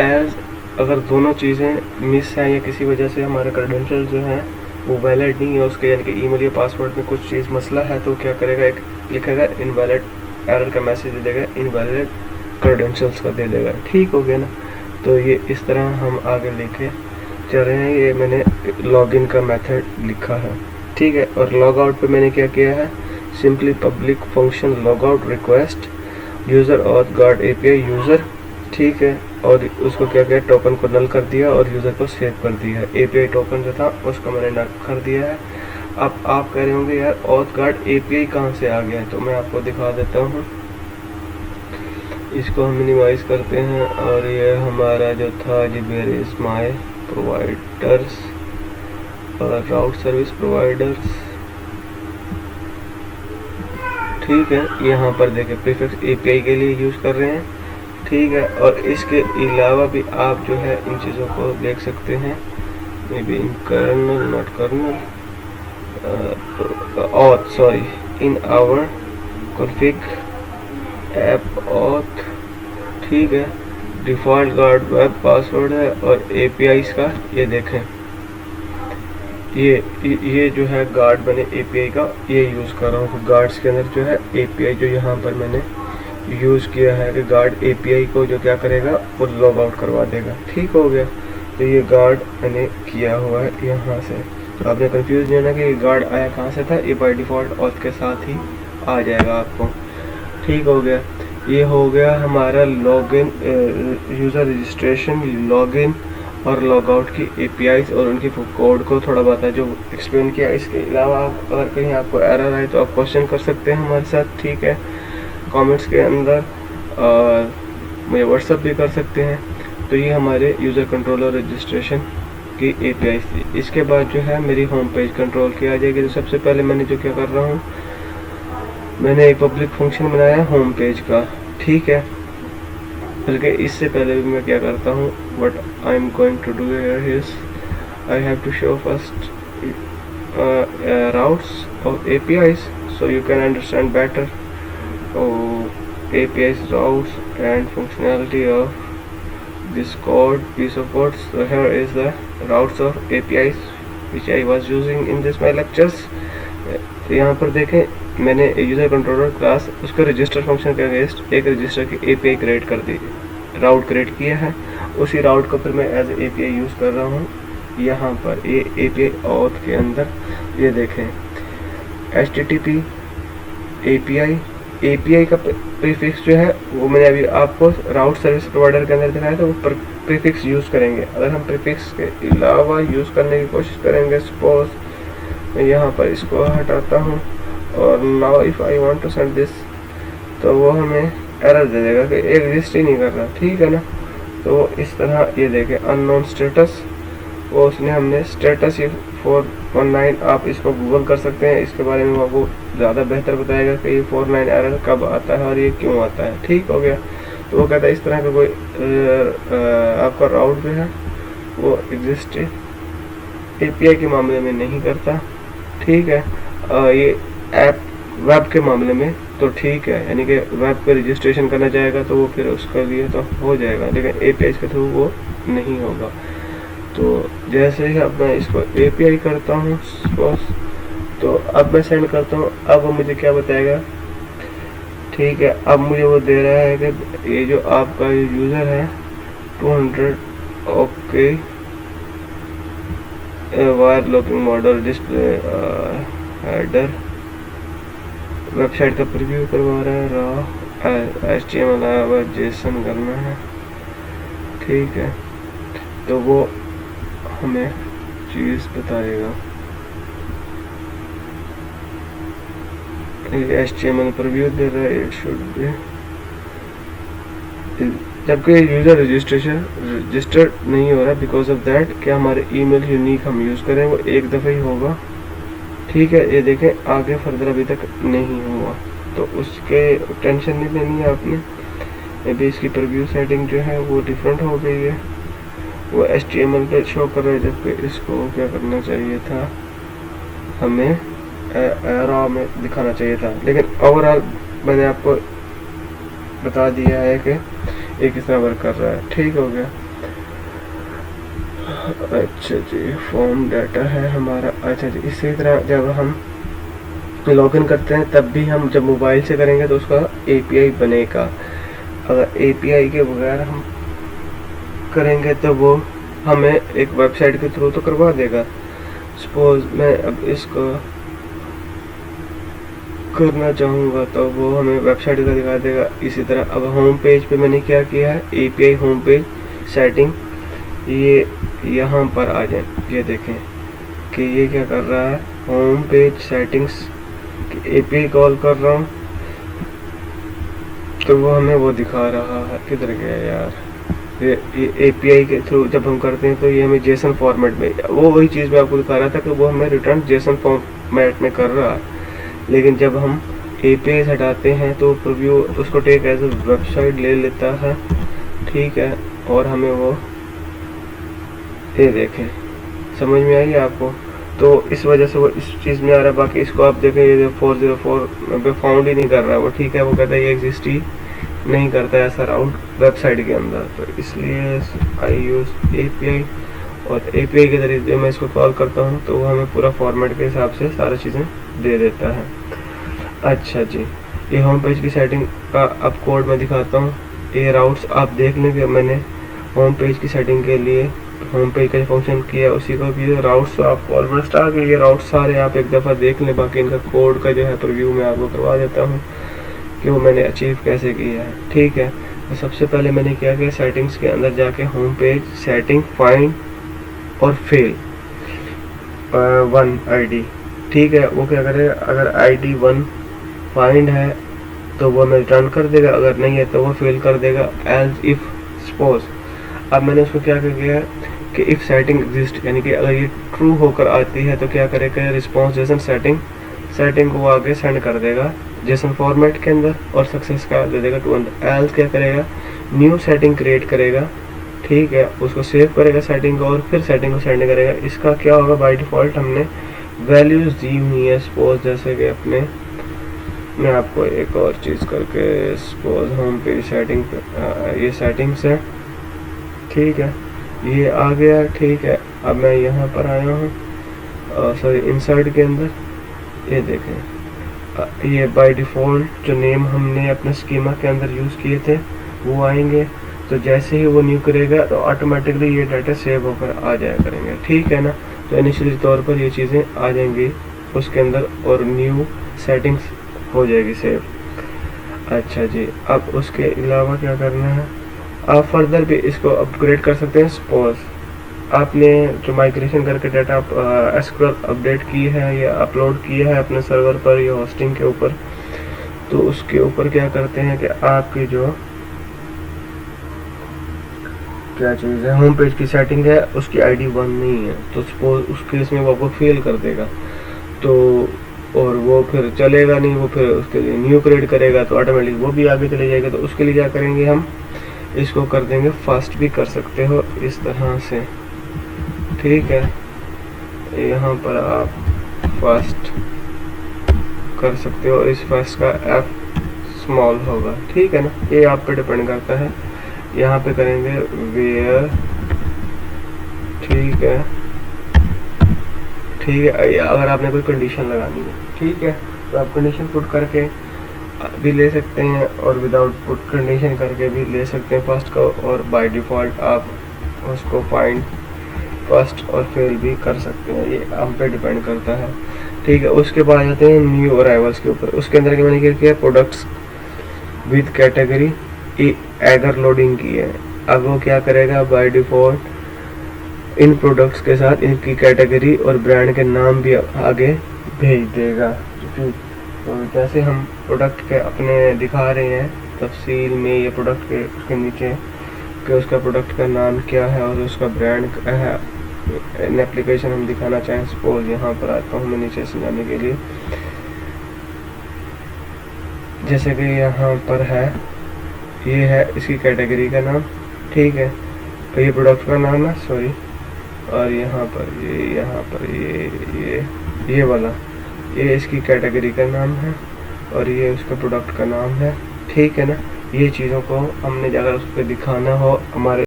As अगर दोनों चीज़ें मिस हैं या किसी वजह से हमारा क्रेडेंशियल जो है वो वैलिड नहीं है उसके, यानी कि ईमेल या पासवर्ड में कुछ चीज़ मसला है, तो क्या करेगा, एक लिखेगा इनवैलिड एरर का मैसेज दे देगा, इनवैलिड क्रेडेंशियल्स का दे देगा। ठीक हो गया ना। तो ये इस तरह हम आगे लेके चल रहे हैं। ये मैंने लॉगिन का मेथड लिखा है, ठीक है। और लॉग आउट पे मैंने क्या किया है, simply public function log out request user auth guard API user, ठीक है। और उसको क्या किया, टोकन को नल कर दिया और यूज़र को सेव कर दिया। एपीआई टोकन जो था उसको मैंने नल कर दिया है। अब आप कह रहे होंगे यार ऑथ गार्ड एपीआई कहाँ से आ गया है, तो मैं आपको दिखा देता हूँ। इसको हम मिनिमाइज करते हैं और ये हमारा जो था जी वेयर इज माय प्रोवाइडर्स और राउट सर्विस प्रोवाइडर्स, ठीक है। यहाँ पर देखें प्रीफिक्स एपीआई के लिए यूज़ कर रहे हैं, ठीक है। और इसके अलावा भी आप जो है इन चीज़ों को देख सकते हैं, maybe in kernel not kernel auth, sorry, in our config app auth, ठीक है। डिफ़ॉल्ट गार्ड वेब पासवर्ड है और एपीआईज़ का ये देखें, ये जो है गार्ड मैंने एपीआई का ये यूज़ कर रहा हूँ। गार्ड्स के अंदर जो है एपीआई जो यहाँ पर मैंने यूज़ किया है कि गार्ड एपीआई को जो क्या करेगा वो लॉग आउट करवा देगा। ठीक हो गया। तो ये गार्ड मैंने किया हुआ है यहाँ से। तो आपने कंफ्यूज नहीं होना कि ये गार्ड आया कहाँ से था, ये बाय डिफ़ॉल्ट ऑथ के साथ ही आ जाएगा आपको। ठीक हो गया। ये हो गया हमारा लॉगिन, यूज़र रजिस्ट्रेशन, लॉगिन और लॉग आउट की एपीआईज़ और उनकी कोड को थोड़ा बहुत है जो एक्सप्लेन किया। इसके अलावा अगर कहीं आपको एरर आए तो आप क्वेश्चन कर सकते हैं हमारे साथ, ठीक है, कमेंट्स के अंदर, और मुझे व्हाट्सअप भी कर सकते हैं। तो ये हमारे यूज़र कंट्रोलर रजिस्ट्रेशन की एपीआईज़ थी। इसके बाद जो है मेरी होम पेज कंट्रोल की आ जाएगी। तो सबसे पहले मैंने जो क्या कर रहा हूँ, मैंने एक पब्लिक फंक्शन बनाया होम पेज का, ठीक है। बल्कि इससे पहले भी मैं क्या करता हूँ, what I am going to do here is I have to show first routes of APIs so you can understand better APIs routes and functionality of this code piece of code. So here is the routes of APIs which I was using in this my lectures. तो यहाँ पर देखें मैंने user controller class उसका register function के against एक register की API create कर दी, राउट क्रिएट किया है। उसी राउट को फिर मैं एज एपीआई यूज़ कर रहा हूँ यहाँ पर। ये एपीआई ऑथ के अंदर ये देखें HTTP एपीआई का प्रीफिक्स जो है वो मैंने अभी आपको राउट सर्विस प्रोवाइडर के अंदर दिखाया था, वो प्रीफिक्स यूज़ करेंगे। अगर हम प्रीफिक्स के अलावा यूज़ करने की कोशिश करेंगे, सपोज मैं यहाँ पर इसको हटाता हूँ और now if I want to send this, तो वो हमें एरर दे देगा कि एग्जिस्ट ही नहीं कर रहा, ठीक है ना। तो इस तरह ये देखें अननोन स्टेटस, वो उसने हमने स्टेटस ही 419, आप इसको गूगल कर सकते हैं, इसके बारे में वो ज़्यादा बेहतर बताएगा कि ये 49 एरर कब आता है और ये क्यों आता है। ठीक हो गया। तो वो कहता है इस तरह का कोई आपका राउट जो है वो एग्जिस्ट एपीआई के मामले में नहीं करता, ठीक है। ये ऐप वेब के मामले में तो ठीक है, यानी कि वेब पे रजिस्ट्रेशन करना चाहेगा तो वो फिर उसके लिए तो हो जाएगा, लेकिन एपीआई के थ्रू वो नहीं होगा। तो जैसे ही अब मैं इसको एपीआई करता हूँ सपोज, तो अब मैं सेंड करता हूँ, अब वो मुझे क्या बताएगा, ठीक है। अब मुझे वो दे रहा है कि ये जो आपका यूज़र है 200 okay wire locking model display header website का प्रीव्यू करवा रहा है, रॉ HTML आया हुआ जेसन करना है, ठीक है। तो वो हमें चीज़ बताएगा, ये HTML प्रीव्यू दे रहा है, इट शुड बी, जबकि यूज़र रजिस्टर्ड नहीं हो रहा बिकॉज ऑफ दैट कि हमारे ईमेल यूनिक हम यूज़ करें वो एक दफ़ा ही होगा, ठीक है। ये देखें आगे फर्दर अभी तक नहीं हुआ, तो उसके टेंशन नहीं लेनी है आपने। अभी इसकी प्रीव्यू सेटिंग जो है वो डिफरेंट हो गई है, वो HTML पे शो कर रहा है, जबकि इसको क्या करना चाहिए था, हमें रॉ में दिखाना चाहिए था। लेकिन ओवरऑल मैंने आपको बता दिया है कि ये किस तरह वर्क कर रहा है, ठीक हो गया। अच्छा जी, फॉर्म डाटा है हमारा। अच्छा जी, इसी तरह जब हम लॉगिन करते हैं तब भी हम जब मोबाइल से करेंगे तो उसका एपीआई बनेगा। अगर एपीआई के बगैर हम करेंगे तो वो हमें एक वेबसाइट के थ्रू तो करवा देगा। सपोज मैं अब इसको करना चाहूँगा तो वो हमें वेबसाइट का दिखा देगा। इसी तरह अब होम पेज पे मैंने क्या किया है, एपीआई होम पेज सेटिंग, ये यहाँ पर आ जाए। ये देखें कि ये क्या कर रहा है, home page settings API call कर रहा हूँ तो वो हमें वो दिखा रहा है। किधर गया यार, ये एपीआई के थ्रू जब हम करते हैं तो ये हमें जेसन फॉर्मेट में, वो वही चीज़ मैं आपको दिखा रहा था कि वो हमें रिटर्न जेसन फॉर्मेट में कर रहा है। लेकिन जब हम एपीआई हटाते हैं तो प्रीव्यू उसको टेक एज ए वेबसाइट ले लेता है, ठीक है। और हमें वो ये देखें, समझ में आई आपको, तो इस वजह से वो इस चीज़ में आ रहा है। बाकी इसको आप देखें, ये 404 पे फाउंड ही नहीं कर रहा है वो, ठीक है। वो कहता है ये एग्जिस्ट ही नहीं करता है ऐसा राउट वेबसाइट के अंदर, तो इसलिए आई यूज़ एपीआई। और एपीआई के जरिए मैं इसको कॉल करता हूँ तो वो हमें पूरा फॉर्मेट के हिसाब से सारी चीज़ें दे देता है। अच्छा जी, ये होम पेज की सेटिंग का अब कोड मैं दिखाता हूँ। ये राउट्स आप देख लें कि मैंने होम पेज की सेटिंग के लिए होम पेज का फंक्शन किया, उसी को भी राउट्स आपको ऑलमोस्ट आ गए। ये राउट्स सारे आप एक दफ़ा देख लें, बाकी इनका कोड का जो है प्रीव्यू मैं आपको करवा देता हूँ कि वो मैंने अचीव कैसे किया है, ठीक है। तो सबसे पहले मैंने क्या किया, सेटिंग्स के अंदर जाके होम पेज सेटिंग फाइंड और फेल 1 आईडी, ठीक है। वो क्या करेगा, अगर आईडी 1 फाइंड है तो वो हमें रिटर्न कर देगा, अगर नहीं है तो वो फेल कर देगा। एज इफ सपोज, अब मैंने उसको क्या किया है कि इफ सेटिंग एग्जिस्ट, यानी कि अगर ये ट्रू होकर आती है तो क्या करेगा, रिस्पॉन्स जेसन सेटिंग को आगे सेंड कर देगा जेसन फॉर्मेट के अंदर और सक्सेस का दे देगा 200। एल्स क्या करेगा, न्यू सेटिंग क्रिएट करेगा, ठीक है। उसको सेव करेगा सेटिंग को और फिर सेटिंग को सेंड करेगा। इसका क्या होगा, बाय डिफ़ॉल्ट हमने वैल्यूज़ दी हुई है। सपोज जैसे कि अपने, मैं आपको एक और चीज़ करके, सपोज होम पेज सेटिंग, ये सेटिंग्स है, ठीक है। ये आ गया, ठीक है। अब मैं यहाँ पर आया हूँ, सॉरी इंसर्ट के अंदर, ये देखें, ये बाय डिफ़ॉल्ट जो नेम हमने अपने स्कीमा के अंदर यूज़ किए थे वो आएंगे। तो जैसे ही वो न्यू करेगा तो ऑटोमेटिकली ये डाटा सेव होकर आ जाया करेंगे, ठीक है ना। तो इनिशियली तौर पर ये चीज़ें आ जाएंगी उसके अंदर और न्यू सेटिंग्स हो जाएगी सेव। अच्छा जी, अब उसके अलावा क्या करना है, आप फर्दर भी इसको अपग्रेड कर सकते हैं। सपोज आपने जो माइग्रेशन करके डाटा एसक्यूएल अपडेट की है या अपलोड किया है अपने सर्वर पर या होस्टिंग के ऊपर, तो उसके ऊपर क्या करते हैं कि आपकी जो क्या चीज़ है, होम पेज की सेटिंग है, उसकी आईडी 1 नहीं है, तो सपोज उस केस में वो आपको फेल कर देगा, तो और वो फिर चलेगा नहीं, वो फिर उसके लिए न्यू क्रिएट करेगा तो ऑटोमेटिक वो भी आगे चले जाएगा। तो उसके लिए क्या करेंगे, हम इसको कर देंगे फास्ट, भी कर सकते हो इस तरह से, ठीक है। यहाँ पर आप फास्ट कर सकते हो, इस फास्ट का एफ स्मॉल होगा, ठीक है ना। ये आप पे डिपेंड करता है। यहाँ पे करेंगे वेयर, ठीक है, ठीक है। अगर आपने कोई कंडीशन लगानी है, ठीक है, तो आप कंडीशन पुट करके भी ले सकते हैं और विदाउट पुट कंडीशन करके भी ले सकते हैं फर्स्ट को, और बाय डिफ़ॉल्ट आप उसको फाइंड फर्स्ट और फेल भी कर सकते हैं। ये हम पे डिपेंड करता है, ठीक है। उसके बाद आते हैं न्यू अराइवल्स के ऊपर। उसके अंदर के मैंने क्या किया, products with category eager loading की है। अब वो क्या करेगा, बाय डिफ़ॉल्ट इन प्रोडक्ट्स के साथ इनकी कैटेगरी और ब्रांड के नाम भी आगे भेज देगा। तो जैसे हम प्रोडक्ट के अपने दिखा रहे हैं तफसील में, ये प्रोडक्ट के उसके नीचे कि उसका प्रोडक्ट का नाम क्या है और उसका ब्रांड क्या है, इन एप्लीकेशन हम दिखाना चाहें। सपोज यहाँ पर आता हूँ मैं नीचे समझाने के लिए, जैसे कि यहाँ पर है, ये है इसकी कैटेगरी का नाम, ठीक है। तो ये प्रोडक्ट का नाम है, सॉरी, और यहाँ पर ये वाला, ये इसकी कैटेगरी का नाम है और ये उसका प्रोडक्ट का नाम है, ठीक है ना। ये चीज़ों को हमने अगर उस पर दिखाना हो हमारे